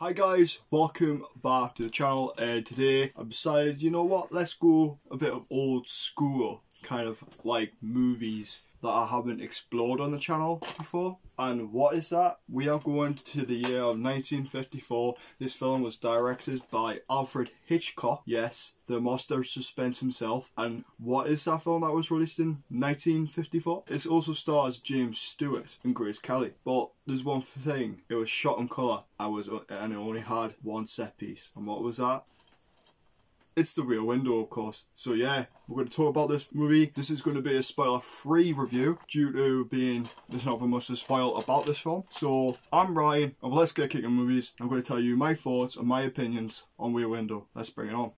Hi guys, welcome back to the channel. Today I've decided, you know what, let's go a bit of old school, kind of like movies that I haven't explored on the channel before. And what is that? We are going to the year of 1954. This film was directed by Alfred Hitchcock, yes, the master of suspense himself. And what is that film that was released in 1954? It also stars James Stewart and Grace Kelly. But there's one thing, it was shot in colour and it only had one set piece. And what was that? It's The Rear Window, of course. So yeah, we're going to talk about this movie. This is going to be a spoiler-free review due to being there's not very much to spoil about this film. So I'm Ryan, and let's get kicking movies. I'm going to tell you my thoughts and my opinions on Rear Window. Let's bring it on.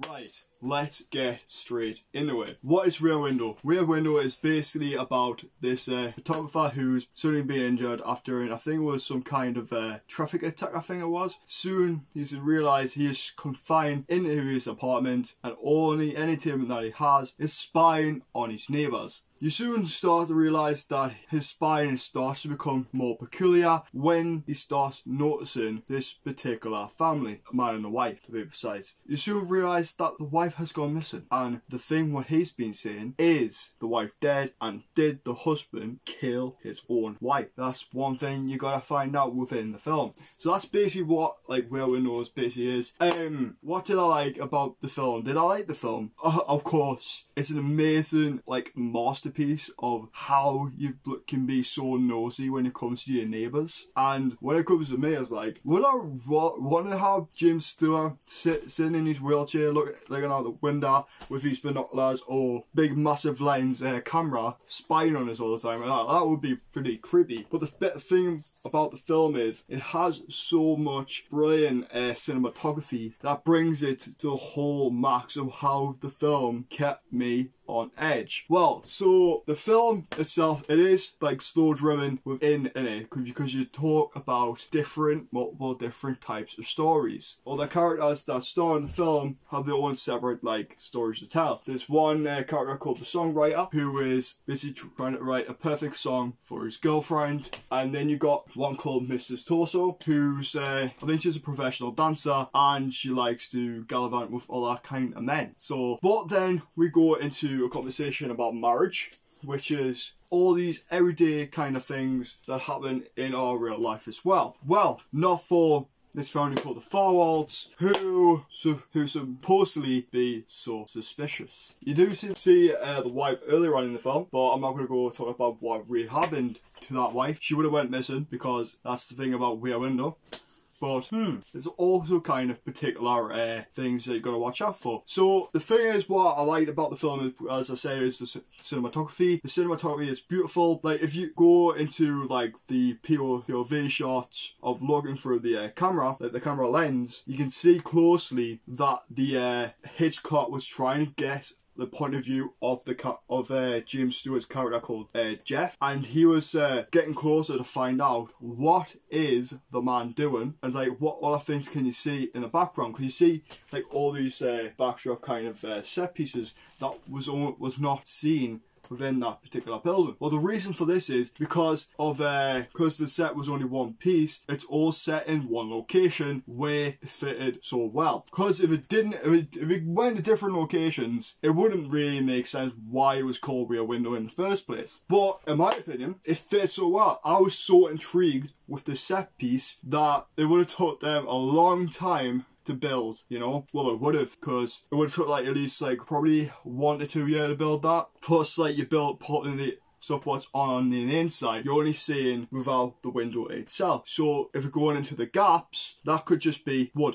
Right, let's get straight into it. What is Rear Window? Rear Window is basically about this photographer who's suddenly been injured after, I think it was some kind of traffic attack, I think it was. Soon he's realised he is confined into his apartment and only entertainment that he has is spying on his neighbours. You soon start to realise that his spying starts to become more peculiar when he starts noticing this particular family, a man and a wife to be precise. You soon realise that the wife has gone missing, and the thing what he's been saying is the wife dead, and did the husband kill his own wife? That's one thing you gotta find out within the film. So that's basically what Rear Window basically is. What did I like about the film? Did I like the film? Of course, it's an amazing masterpiece of how you can be so nosy when it comes to your neighbours. And when it comes to me, it's like, would I want to have James Stewart sitting in his wheelchair looking out the window with his binoculars or big massive lens camera spying on us all the time? That would be pretty creepy. But the better thing about the film is it has so much brilliant cinematography that brings it to the whole max of how the film kept me on edge. Well, so the film itself, it is slow driven within it because you talk about multiple different types of stories. All the characters that star in the film have their own separate stories to tell. There's one character called the songwriter who is busy trying to write a perfect song for his girlfriend, and then you got one called Mrs. Torso who's I think she's a professional dancer and she likes to gallivant with all that kind of men. So, but then we go into a conversation about marriage, which is all these everyday kind of things that happen in our real life as well. Well, not for this family called the Thorwalds, who supposedly be so suspicious. You do see the wife earlier on in the film, but I'm not going to go talk about what really happened to that wife. She would have went missing because that's the thing about Rear Window. But there's also kind of particular things that you've got to watch out for. So the thing is, what I liked about the film is, as I said, is the cinematography. The cinematography is beautiful. If you go into the POV shots of looking through the camera, the camera lens, you can see closely that the Hitchcock was trying to get the point of view of James Stewart's character called Jeff, and he was getting closer to find out what is the man doing, and what other things can you see in the background, because you see all these backdrop kind of set pieces that was not seen within that particular building. Well, the reason for this is because the set was only one piece, it's all set in one location where it fitted so well. Because if it went to different locations, it wouldn't really make sense why it was called Rear Window in the first place. But in my opinion, it fit so well. I was so intrigued with the set piece that it would have took them a long time to build, you know. Well, it would have, because it would have took at least probably 1 to 2 years to build that. Plus you putting the stuff what's on the inside, you're only seeing without the window itself. So if you're going into the gaps, that could just be wood.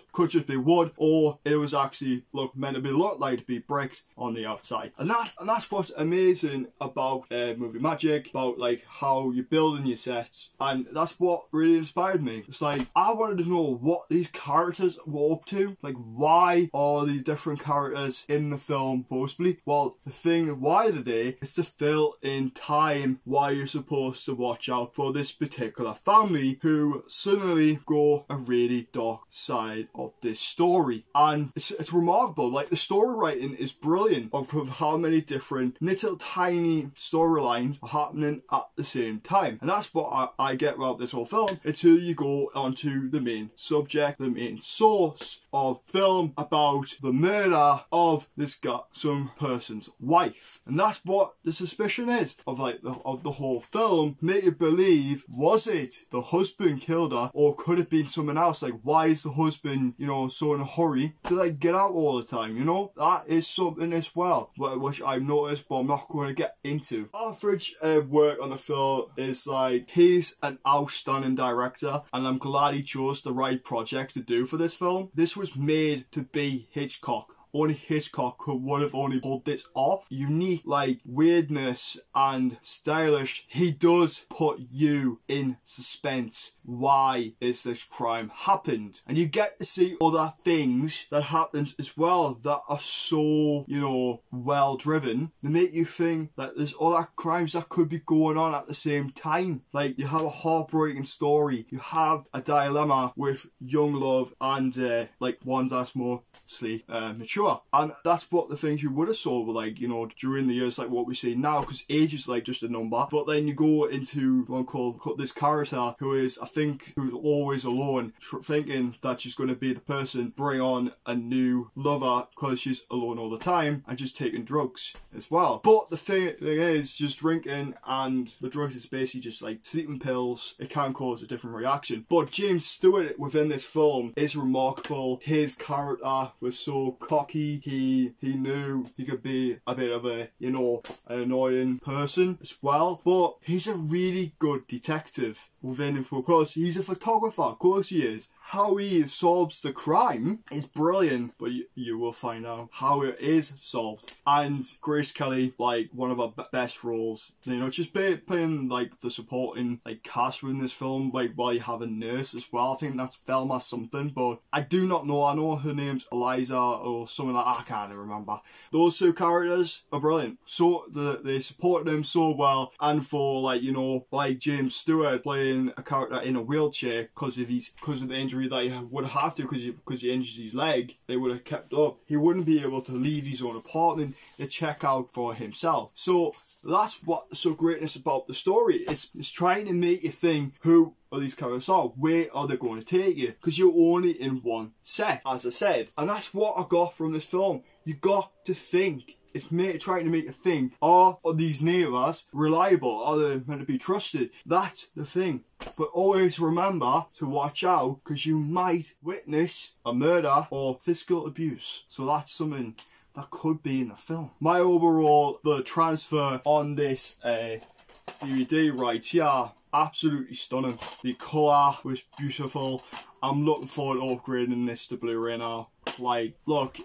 Or it was actually meant to be bricks on the outside. And that's what's amazing about movie magic, about how you're building your sets. And that's what really inspired me. It's I wanted to know what these characters were up to. Why are these different characters in the film supposedly? Well, the thing why they're there is to fill in time time why you're supposed to watch out for this particular family who suddenly go a really dark side of this story. And it's remarkable. Like, the story writing is brilliant of how many different little tiny storylines are happening at the same time. And that's what I get about this whole film until you go onto the main subject, the main source of film about the murder of this guy, some person's wife. And that's what the suspicion is of, like, of the whole film. Make you believe, was it the husband killed her, or could it be someone else? Like, why is the husband, you know, so in a hurry to, like, get out all the time, you know? That is something as well, which I've noticed, but I'm not going to get into. Average work on the film is like, he's an outstanding director, and I'm glad he chose the right project to do for this film. This was made to be Hitchcock. Only Hitchcock would have only pulled this off. Unique, like, weirdness and stylish. He does put you in suspense. Why is this crime happened? And you get to see other things that happens as well that are so, you know, well driven. They make you think that there's other crimes that could be going on at the same time. Like, you have a heartbreaking story. You have a dilemma with young love and like ones that's mostly mature. And that's what the things you would have saw were, like, you know, during the years, like what we see now, because age is like just a number. But then you go into one called this character who is, I think, who's always alone, thinking that she's going to be the person, bring on a new lover because she's alone all the time and just taking drugs as well. But the thing is, just drinking and the drugs is basically just like sleeping pills. It can cause a different reaction. But James Stewart within this film is remarkable. His character was so cocky. He knew he could be a bit of a, you know, an annoying person as well. But he's a really good detective within it because he's a photographer. Of course he is. How he solves the crime is brilliant, but you will find out how it is solved. And Grace Kelly, like, one of her best roles, you know, just playing like the supporting, like, cast within this film, like, while you have a nurse as well. I think that's Velma something, but I do not know. I know her name's Eliza or something like that. I can't remember. Those two characters are brilliant. So they support them so well. And for, like, you know, like James Stewart playing a character in a wheelchair because of the injury that he would have to because he injured his leg, they would have kept up. He wouldn't be able to leave his own apartment to check out for himself. So that's what's so greatness about the story. It's trying to make you think, who are these characters are? Where are they going to take you? Because you're only in one set, as I said. And that's what I got from this film. You got to think. It's trying to make you think, are these neighbours reliable? Are they meant to be trusted? That's the thing. But always remember to watch out, because you might witness a murder or physical abuse. So that's something that could be in the film. My overall, the transfer on this DVD right here, absolutely stunning. The colour was beautiful. I'm looking forward to upgrading this to Blu-ray now. Like, look,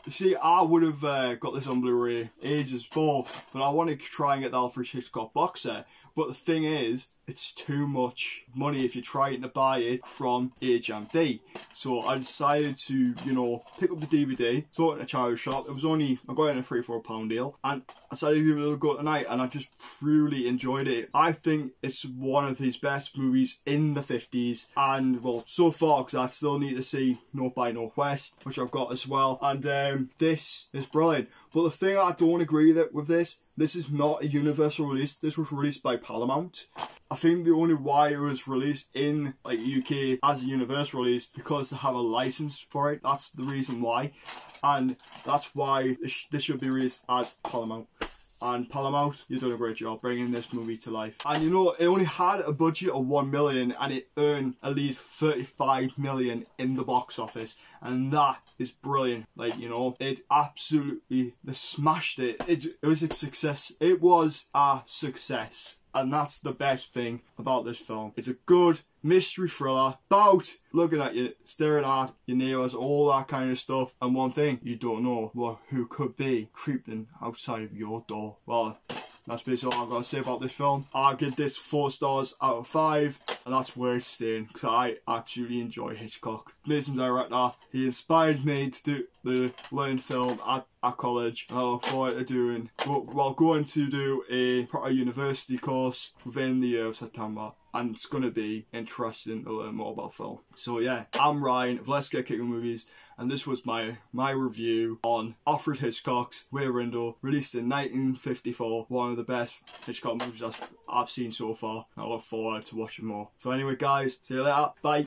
see, I would have got this on Blu-ray ages before, but I want to try and get the Alfred Hitchcock box set. But the thing is, it's too much money if you're trying to buy it from HMV. So I decided to, you know, pick up the DVD, saw it in a charity shop. It was only, I got it in a £3-4 deal, and I decided to give it a little go tonight, and I just truly enjoyed it. I think it's one of his best movies in the 50s, and, well, so far, because I still need to see North by Northwest, which I've got as well, and this is brilliant. But the thing I don't agree with this is not a universal release. This was released by Paramount. I think the only why it was released in, like, UK as a universal release because they have a license for it. That's the reason why, and that's why this should be released as Paramount. And Paramount, you've done a great job bringing this movie to life. And you know, it only had a budget of 1 million and it earned at least 35 million in the box office. And that is brilliant. Like, you know, it absolutely, they smashed it. It was a success. It was a success. And that's the best thing about this film. It's a good mystery thriller about looking at you, staring at your neighbours, all that kind of stuff. And one thing, you don't know who could be creeping outside of your door. Well, that's basically all I've got to say about this film. I give this 4 stars out of 5, and that's where it's staying, because I absolutely enjoy Hitchcock. Amazing director. He inspired me to do to learn film at college, and I look forward to going to do a proper university course within the year of September, and it's going to be interesting to learn more about film. So yeah, I'm Ryan of Let's Get Kicking Movies, and this was my review on Alfred Hitchcock's Rear Window, released in 1954, one of the best Hitchcock movies I've seen so far, and I look forward to watching more. So anyway guys, see you later, bye!